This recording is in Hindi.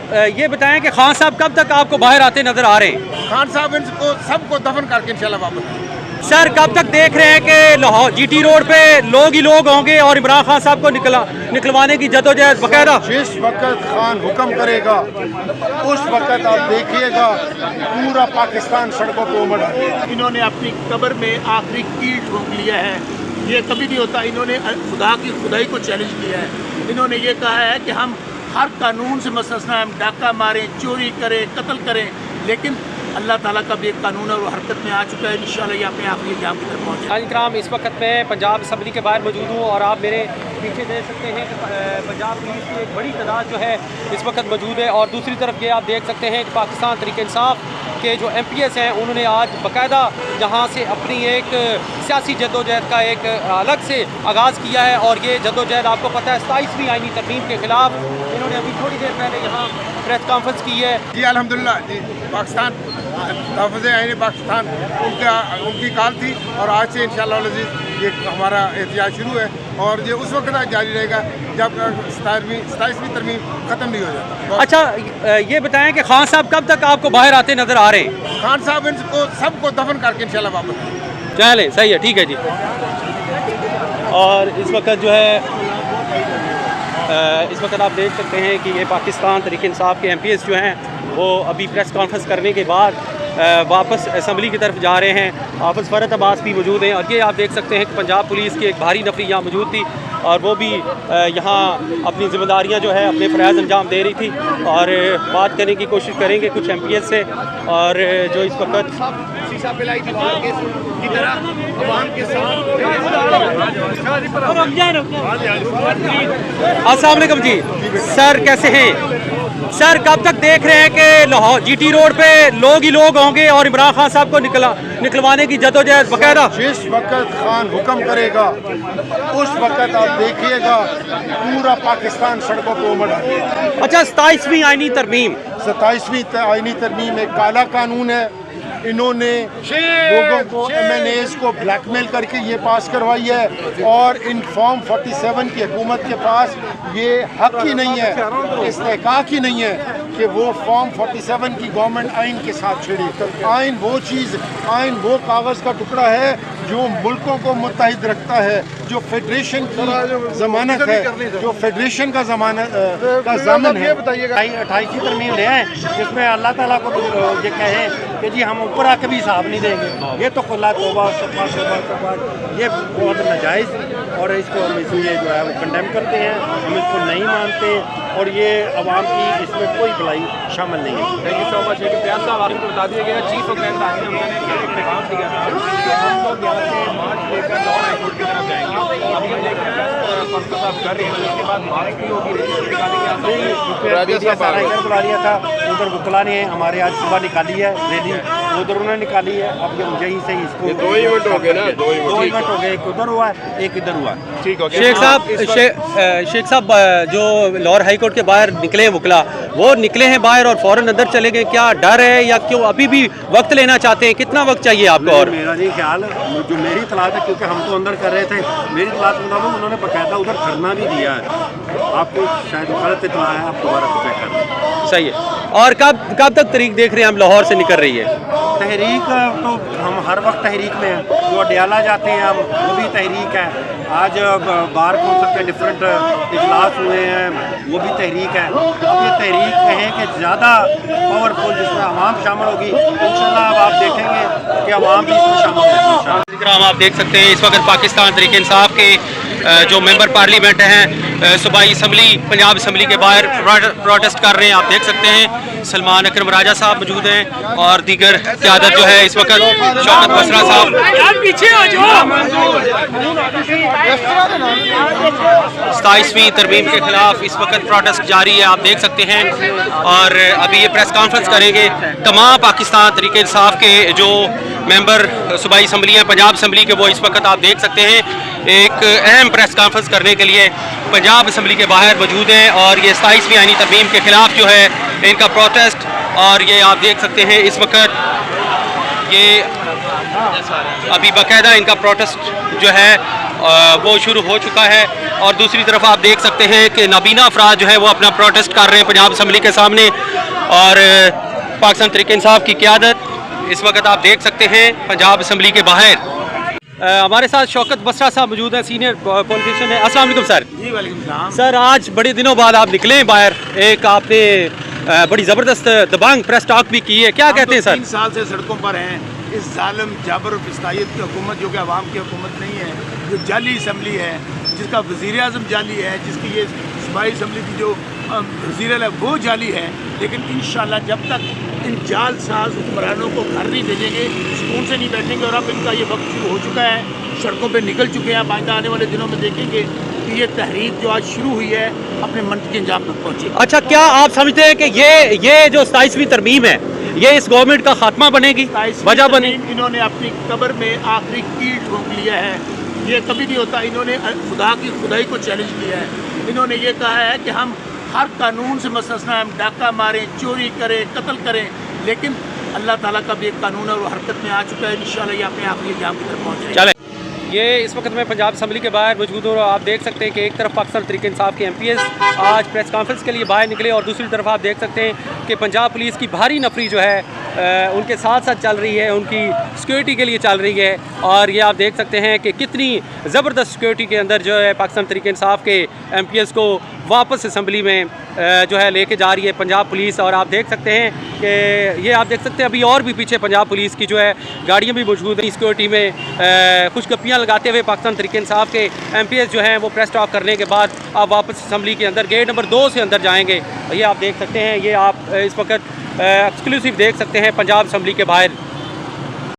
ये बताएं कि खान साहब कब तक आपको बाहर आते नजर आ रहे हैं? खान साहब इनको सबको दफन करके इंशाल्लाह वापस। सर कब तक देख रहे हैं कि लाहौर GT रोड पे लोग ही लोग होंगे और इमरान खान साहब को निकलवाने की जदोजहद बाकायदा? जिस वक्त खान हुक्म करेगा उस वक्त आप देखिएगा पूरा पाकिस्तान सड़कों पर उमड़ आएगा। इन्होंने अपनी कब्र में आखिरी कील ठोक लिया है, ये कभी नहीं होता। इन्होंने खुदा की खुदाई को चैलेंज किया है। इन्होंने ये कहा है कि हम हर कानून से मुस्तस्ना, हम डाका मारें, चोरी करें, कत्ल करें, लेकिन अल्लाह ताला का भी एक कानून और हरकत में आ चुका है। इंशाल्लाह ये अपने आखिरी अंजाम की तरफ पहुँचे। हाँ इकराम, इस वक्त मैं पंजाब असम्बली के बाहर मौजूद हूँ और आप मेरे पीछे देख सकते हैं कि पंजाब पुलिस की एक बड़ी तादाद जो है इस वक्त मौजूद है। और दूसरी तरफ ये आप देख सकते हैं कि पाकिस्तान तहरीक इंसाफ के जो MPS हैं उन्होंने आज बाकायदा यहाँ से अपनी एक सियासी जद्दोजहद का एक अलग से आगाज़ किया है। और ये जद्दोजहद आपको पता है 27वीं आईनी तरमीम के ख़िलाफ़ इन्होंने अभी थोड़ी देर पहले यहाँ प्रेस कॉन्फ्रेंस की है। जी अल्हम्दुलिल्लाह जी, पाकिस्तान तहफ़्फ़ुज़ आईन पाकिस्तान उनकी काल थी और आज से इंशाअल्लाह अज़ीज़ ये हमारा एहतिजाज शुरू है और ये उस वक्त तक जारी रहेगा जब 27वीं तरमीम ख़त्म नहीं हो जाता। अच्छा ये बताएं कि खान साहब कब तक आपको बाहर आते नज़र आ रहे हैं? खान साहब इनको सबको दफन करके इंशाल्लाह वापस। चलें, सही है, ठीक है जी। और इस वक्त जो है इस वक्त आप देख सकते हैं कि ये पाकिस्तान तहरीक इंसाफ के MPS जो हैं वो अभी प्रेस कॉन्फ्रेंस करने के बाद वापस असम्बली की तरफ जा रहे हैं। हाफिज़ फ़रत अब्बास भी मौजूद हैं और ये आप देख सकते हैं कि पंजाब पुलिस की एक भारी नफरी यहाँ मौजूद थी और वो भी यहाँ अपनी ज़िम्मेदारियाँ जो है अपने फ़राइज़ अंजाम दे रही थी। और बात करने की कोशिश करेंगे कुछ MPS से और जो इस वक्त शीशा पिलाई दीवार की तरह अवाम के साथ। अस्सलाम वालेकुम जी। सर कैसे हैं? सर कब तक देख रहे हैं कि लाहौर GT रोड पे लोग ही लोग होंगे और इमरान खान साहब को निकलवाने की जदोजहद बाकायदा? जिस वक्त खान हुक्म करेगा उस वक्त आप देखिएगा पूरा पाकिस्तान सड़कों पर उमड़ आएगा। अच्छा 27वीं आईनी तरमीम 27वीं आईनी तरमीम एक काला कानून है। इन्होंने लोगों को MNAs को ब्लैकमेल करके ये पास करवाई है और इन फॉर्म 47 की हुकूमत के पास ये हक ही नहीं है, इस्तेहकाक ही नहीं है कि वो फॉर्म 47 की गवर्नमेंट आइन के साथ छिड़े। आइन वो चीज़, आइन वो कागज़ का टुकड़ा है जो मुल्कों को मुत्तहिद रखता है, जो फेडरेशन की ज़मानत है, जो फेडरेशन का ज़मानत है। 28वीं तरमीम ले आए जिसमें अल्लाह ताला को ये कहें कि जी हम ऊपर आके भी हिसाब नहीं देंगे। ये तो खुला तौबा ये बहुत नाजायज़ और इसको हम इसलिए जो है वो कंडेम करते हैं, हम इसको नहीं मानते और ये अवाम की इसमें कोई भलाई शामिल नहीं है। Thank you so much. प्यार साहब आपको बता दिया गया चीफ ऑफ बैंक हमने एक पैगाम दिया था कि हम लोग यहाँ से मार्च लेकर लाहौर हाई कोर्ट की तरफ जाएंगे। अभी हम देख रहे हैं कॉन्फ्रेंस आप कर रहे हैं, उसके बाद मार्च भी होगी बुला लिया था उधर बुकला ने हमारे आज सुबह निकाली है रैली, उधर उन्होंने निकाली है। अब यहीं से इसको 2 इवेंट हो गए ना, 2 इवेंट हो गए, एक उधर हुआ एक इधर हुआ। ठीक हो गया। शेख साहब जो लाहौर हाई कोर्ट के बाहर निकले हैं वकला, वो निकले हैं बाहर और फौरन अंदर चले गए, क्या डर है या क्यों अभी भी वक्त लेना चाहते हैं? कितना वक्त चाहिए आपको? और मेरा नहीं ख्याल, जो मेरी इतलात है क्योंकि हम तो अंदर कर रहे थे, मेरी इतलात मुताबिक उन्होंने बाकायदा उधर धरना भी दिया है। आपको शायद गलत इतला है, आप दोबारा चेक कर लें। सही है। और कब तक तहरीक देख रहे हैं हम लाहौर से निकल रही है? तहरीक तो हम हर वक्त तहरीक में हैं, जो अडयाला जाते हैं हम वो भी तहरीक है। आज बार कौंसिल के डिफरेंट इजलास हुए हैं वो भी तहरीक है। अब ये तहरीक कहें कि ज़्यादा पावरफुल जिसमें आवाम शामिल होगी, इंशाल्लाह अब आप देखेंगे कि आवाम भी इसमें शामिल होगी। आप देख सकते हैं इस वक्त पाकिस्तान तहरीक इंसाफ के जो मेंबर पार्लियामेंट हैं सूबाई असम्बली पंजाब असम्बली के बाहर प्रोटेस्ट कर रहे हैं। आप देख सकते हैं सलमान अकरम राजा साहब मौजूद हैं और दीगर क़यादत जो है इस वक्त शौकत बसरा साहब पीछे हो जाओ। 27वीं तरमीम के खिलाफ इस वक्त प्रोटेस्ट जारी है, आप देख सकते हैं। और अभी ये प्रेस कॉन्फ्रेंस करेंगे तमाम पाकिस्तान तहरीक इंसाफ के जो मेंबर सूबाई असम्बली हैं पंजाब असम्बली के, वो इस वक्त आप देख सकते हैं एक अहम प्रेस कॉन्फ्रेंस करने के लिए पंजाब असम्बली के बाहर मौजूद हैं। और ये 27वीं आईनी तरमीम के खिलाफ जो है इनका प्रोटेस्ट, और ये आप देख सकते हैं इस वक्त ये अभी बाकायदा इनका प्रोटेस्ट जो है वो शुरू हो चुका है। और दूसरी तरफ आप देख सकते हैं कि नाबीना अफराद जो है वो अपना प्रोटेस्ट कर रहे हैं पंजाब असम्बली के सामने। और पाकिस्तान तहरीक इंसाफ की क़यादत इस वक्त आप देख सकते हैं पंजाब असम्बली के बाहर। हमारे साथ शौकत बसरा साहब मौजूद हैं, सीनियर पॉलिटिशियन है। अस्सलाम वालेकुम सर। जी वालेकुम सलाम। सर, आज बड़े दिनों बाद आप निकले हैं बाहर, एक आपने बड़ी ज़बरदस्त दबंग प्रेस टॉक भी की है, क्या कहते हैं सर? 3 साल से सड़कों पर हैं। इस जालिम जाबर और फिस्तायत की हुकूमत, जो कि आवाम की हुकूमत नहीं है, जो जाली असम्बली है, जिसका वज़ीर आज़म जाली है, जिसकी ये सूबाई असम्बली की जो वज़ीर है वो जाली है। लेकिन इंशाअल्लाह जब तक इन जालसाज हुक्मरानों को घर नहीं भेजेंगे, सुकून से नहीं बैठेंगे। और अब इनका ये वक्त शुरू हो चुका है, सड़कों पे निकल चुके हैं। आइंदा आने वाले दिनों में देखेंगे कि ये तहरीक जो आज शुरू हुई है अपने मंतक़ के अंजाम तक पहुँचे। अच्छा, क्या आप समझते हैं कि ये जो 27वीं तरमीम है ये इस गवर्नमेंट का खात्मा बनेगी, वजह बनी? इन्होंने अपनी कब्र में आखिरी कील ठोक लिया है। ये कभी नहीं होता। इन्होंने खुदा की खुदाई को चैलेंज किया है। इन्होंने ये कहा है कि हम हर कानून से मुस्तस्ना, हम डाका मारें, चोरी करें, कत्ल करें, लेकिन अल्लाह ताला का भी एक कानून है और वो हरकत में आ चुका है। इंशाअल्लाह ये अपने आखिरी अंजाम की तरफ पहुँच चले। ये इस वक्त मैं पंजाब असम्बली के बाहर मौजूद हूँ और आप देख सकते हैं कि एक तरफ पाकिस्तान तहरीक इंसाफ के MPs आज प्रेस कॉन्फ्रेंस के लिए बाहर निकले और दूसरी तरफ आप देख सकते हैं कि पंजाब पुलिस की भारी नफरी जो है उनके साथ साथ चल रही है, उनकी सिक्योरिटी के लिए चल रही है। और ये आप देख सकते हैं कि कितनी ज़बरदस्त सिक्योरिटी के अंदर जो है पाकिस्तान तहरीक इंसाफ के MPs को वापस असम्बली में जो है लेके जा रही है पंजाब पुलिस। और आप देख सकते हैं कि ये आप देख सकते हैं अभी और भी पीछे पंजाब पुलिस की जो है गाड़ियाँ भी मौजूद हैं सिक्योरिटी में। कुछ गप्पियाँ लगाते हुए पाकिस्तान तहरीक इंसाफ के MPs जो हैं वो प्रेस टॉक करने के बाद आप वापस असम्बली के अंदर गेट नंबर 2 से अंदर जाएंगे। ये आप देख सकते हैं, ये आप इस वक्त एक्सक्लूसिव देख सकते हैं पंजाब असम्बली के बाहर।